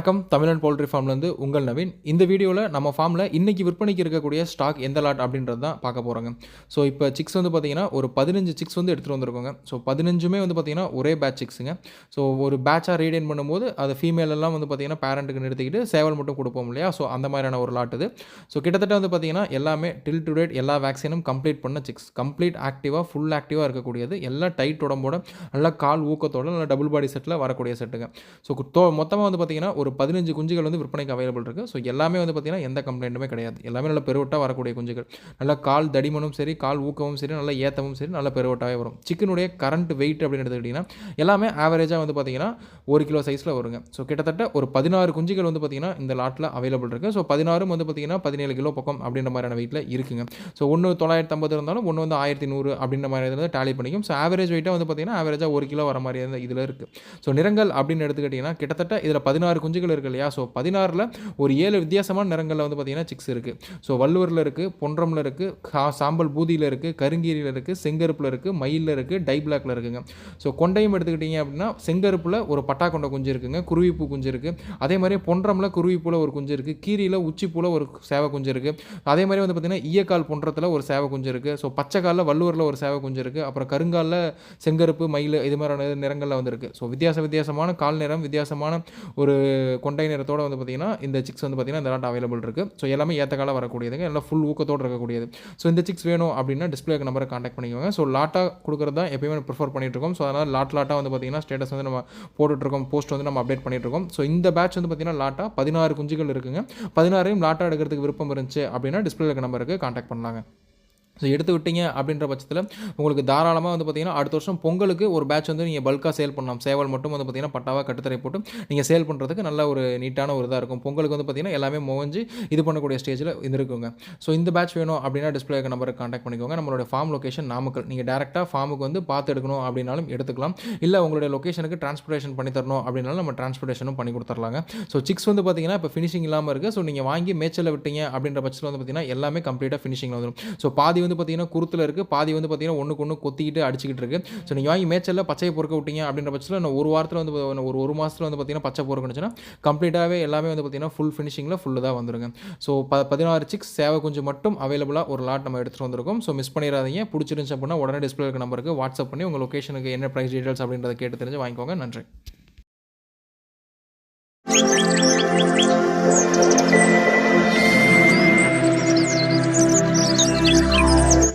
வணக்கம் தமிழன் போல்ட்ரி ஃபார்ம்லேருந்து உங்கள் நவீன். இந்த வீடியோவில் நம்ம ஃபார்மில் இன்றைக்கி விற்பனைக்கு இருக்கக்கூடிய ஸ்டாக் எந்த லாட் அப்படின்றது தான் பார்க்க போகிறோங்க. ஸோ இப்போ சிக்ஸ் வந்து பார்த்திங்கன்னா ஒரு 15 சிக்ஸ் வந்து எடுத்துகிட்டு வந்திருக்கோங்க. ஸோ 15மே வந்து பார்த்திங்கன்னா ஒரே பேட்ச் சிக்ஸுங்க. ஸோ ஒரு பேட்சாக ரீடைன் பண்ணும்போது அது ஃபீமேல் எல்லாம் வந்து பார்த்திங்கன்னா பேரண்ட்டுக்கு நிறுத்திக்கிட்டு சேவல் மட்டும் கொடுப்போம் இல்லையா. ஸோ அந்த மாதிரியான ஒரு லாட் இது. ஸோ கிட்டத்தட்ட வந்து பார்த்திங்கன்னா எல்லாமே டில் டு டேட் எல்லா வேக்சினும் கம்ப்ளீட் பண்ண சிக்ஸ், கம்ப்ளீட் ஆக்டிவாக ஃபுல் ஆக்டிவாக இருக்கக்கூடியது, எல்லாம் டைட் உடம்போட நல்லா கால் ஊக்கத்தோட நல்லா டபுள் பாடி செட்டில் வரக்கூடிய செட்டுங்க. ஸோ மொத்தமாக வந்து பார்த்திங்கன்னா ஒரு 15 குஞ்சுகள் வந்து விற்பனைக்கு அவைலபிள் இருக்குது. ஸோ எல்லாமே வந்து பார்த்திங்கன்னா எந்த கம்ப்ளைண்ட்டுமே கிடையாது. எல்லாமே நல்ல பெருவட்டாக வரக்கூடிய குஞ்சுகள், நல்லா கால் தடிமனும் சரி, கால் ஊக்கமும் சரி, நல்ல ஏற்றமும் சரி, நல்ல பெருவட்டாகவே வரும். சிக்கனுடைய கரண்ட் வெயிட் அப்படின்னு எடுத்துக்கிட்டிங்கன்னா எல்லாமே ஆவரேஜாக வந்து பார்த்திங்கன்னா 1 கிலோ சைஸில் வருங்க. ஸோ கிட்டத்தட்ட ஒரு 16 குஞ்சுகள் வந்து பார்த்திங்கன்னா இந்த லாட்டில் அவைலபிள் இருக்குது. ஸோ 16 வந்து பார்த்திங்கன்னா 17 கிலோ பக்கம் அப்படின்ற மாதிரியான வெயிட்டில் இருக்குங்க. ஸோ ஒன்று 950 இருந்தாலும் ஒன்று வந்து 1100 அப்படின்ற மாதிரி இருந்து டேலி பண்ணிக்கும். ஸோ ஆவரேஜ் வெயிட்டாக வந்து பார்த்திங்கன்னா ஆவரேஜாக 1 கிலோ வர மாதிரி இதில் இருக்குது. ஸோ நிறங்கள் அப்படின்னு எடுத்துக்கிட்டிங்கன்னா கிட்டத்தட்ட இதில் 16 குஞ்சுகள் இருக்குது இல்லையா. ஸோ 16ல் ஒரு 7 வித்தியாசமான நிறங்களில் வந்து பார்த்திங்கன்னா சிக்ஸ் இருக்குது. ஸோ வள்ளுவரில் இருக்குது, பொன்றமில் இருக்குது, சாம்பல் பூதியில் இருக்குது, கருங்கீரியில் இருக்குது, செங்கருப்பில் இருக்குது, மயிலில் இருக்குது, டை பிளாக்ல இருக்குங்க. ஸோ கொண்டையும் எடுத்துக்கிட்டிங்க அப்படின்னா செங்கருப்பில் ஒரு பட்டா கொண்ட குஞ்சு இருக்குங்க, குருவிப்பூ குஞ்சு இருக்குது. அதே மாதிரி பொன்றமில் குருவிப்பூவில் ஒரு குஞ்சு இருக்குது, கீரியில் உச்சிப்பூவில் ஒரு சேவை குஞ்சு இருக்குது. அதே மாதிரி வந்து பார்த்திங்கன்னா ஈயக்கால் பொன்றத்தில் ஒரு சேவை குஞ்சு இருக்குது. ஸோ பச்சைக்காலில் வள்ளுவரில் ஒரு சேவை குஞ்சு இருக்குது. அப்புறம் கருங்காலில் செங்கருப்பு, மயில் இது மாதிரியான நிறங்களில் வந்து இருக்குது. ஸோ வித்தியாசமான கால் நிறம், வித்தியாசமான ஒரு கொண்டை நிறத்தோடு வந்து பார்த்திங்கன்னா இந்த சிக்ஸ் வந்து பார்த்திங்கன்னா இந்த லாட் அவைலபிள் இருக்குது. ஸோ எல்லாமே ஏற்ற காலம் வரக்கூடியதுங்க, எல்லாம் ஃபுல் ஊக்கத்தோடு இருக்கக்கூடியது. ஸோ இந்த சிக்ஸ் வேணும் அப்படின்னா டிஸ்பிளே நம்பரை கான்டாக்ட் பண்ணிக்கோங்க. ஸோ லாட்டாக கொடுக்குறது தான் எப்பயுமே ப்ரிஃபர் பண்ணிட்டுருக்கோம். ஸோ அதனால் லாட்டாக வந்து பார்த்திங்கன்னா ஸ்டேட்டஸ் வந்து நம்ம போட்டுட்ருக்கோம், போஸ்ட் வந்து நம்ம அப்டேட் பண்ணிட்டுருக்கோம். ஸோ இந்த பேட்ச் வந்து பார்த்திங்கன்னா லாட்டாக 16 குஞ்சுகள் இருக்குங்க. 16ஐயும் லாட்டாக எடுக்கிறதுக்கு விருப்பம் இருந்துச்சு அப்படின்னா டிஸ்பிளே நம்பருக்கு கான்டாக்ட் பண்ணலாங்க. ஸோ எடுத்து விட்டீங்க அப்படின்ற பட்சத்தில் உங்களுக்கு தாராளமாக வந்து பார்த்திங்கன்னா அடுத்த வருஷம் பொங்கலுக்கு ஒரு பேட்ச் வந்து நீங்கள் பல்காக சேல் பண்ணலாம். சேவல் மட்டும் வந்து பார்த்திங்கன்னா பட்டாவாக கட்டுத்தரை போட்டு நீங்கள் சேல் பண்ணுறதுக்கு நல்ல ஒரு நீட்டான ஒரு இதாக இருக்கும். பொங்கலுக்கு வந்து பார்த்திங்கன்னா எல்லாமே மோஞ்சு இது பண்ணக்கூடிய ஸ்டேஜில் இருக்குங்க. ஸோ இந்த பேட்ச் வேணும் அப்படின்னா டிஸ்பிளே நம்பருக்கு கான்டாக்ட் பண்ணிக்கோங்க. நம்மளோட ஃபார்ம் லொக்கேஷன் நாமக்கல். நீங்கள் டேரெக்டாக ஃபார்முக்கு வந்து பார்த்து எடுக்கணும் அப்படின்னாலும் எடுத்துக்கலாம். இல்லை உங்களுடைய லொக்கேஷனுக்கு டிரான்ஸ்போர்ட்டேஷன் பண்ணி தரணும் அப்படின்னாலும் நம்ம டிரான்ஸ்போர்ட்டேஷனும் பண்ணி கொடுத்துர்லாங்க. ஸோ சிக்ஸ் வந்து பார்த்திங்கன்னா இப்போ ஃபினிஷிங் இல்லாமல் இருக்குது. ஸோ நீங்கள் வாங்கி மேய்ச்சலில் விட்டீங்க அப்படின்ற பட்சத்தில் வந்து பார்த்திங்கன்னா எல்லாமே கம்ப்ளீட்டாக ஃபினிஷிங்கில் வந்துடும். ஸோ பாதி வந்து பார்த்திங்கன்னா குருத்தில் இருக்குது, பாதி வந்து பார்த்திங்கன்னா ஒன்றுக்கு ஒன்று கொத்திக்கிட்டு அடிச்சிக்கிட்டு இருக்குது. ஸோ நீங்கள் வாங்கி மேய்ச்சலில் பச்சையை பொறுக்க விட்டீங்க அப்படின்ற பட்சத்தில் இன்னும் ஒரு வாரத்தில் வந்து ஒரு மாதத்தில் வந்து பார்த்திங்கன்னா பச்சை பொறுக்கணுச்சுன்னா கம்ப்ளீட்டாகவே எல்லாமே வந்து பார்த்திங்கன்னா ஃபுல் ஃபினிஷிங்கில் ஃபுல்லு தான் வந்துருங்க. ஸோ 16 சிக்ஸ் சேவை குஞ்சு மட்டும் அவைலபிளாக ஒரு லாட் நம்ம எடுத்துகிட்டு வந்திருக்கோம். ஸோ மிஸ் பண்ணிடாதீங்க. பிடிச்சிருந்துச்சு அப்படின்னா உடனே டிஸ்பிளே நம்பருக்கு வாட்ஸ்அப் பண்ணி உங்கள் லொக்கேஷனுக்கு என்ன ப்ரைஸ் டீட்டெயில்ஸ் அப்படின்றத கேட்டு தெரிஞ்சு வாங்கிக்கோங்க. நன்றி.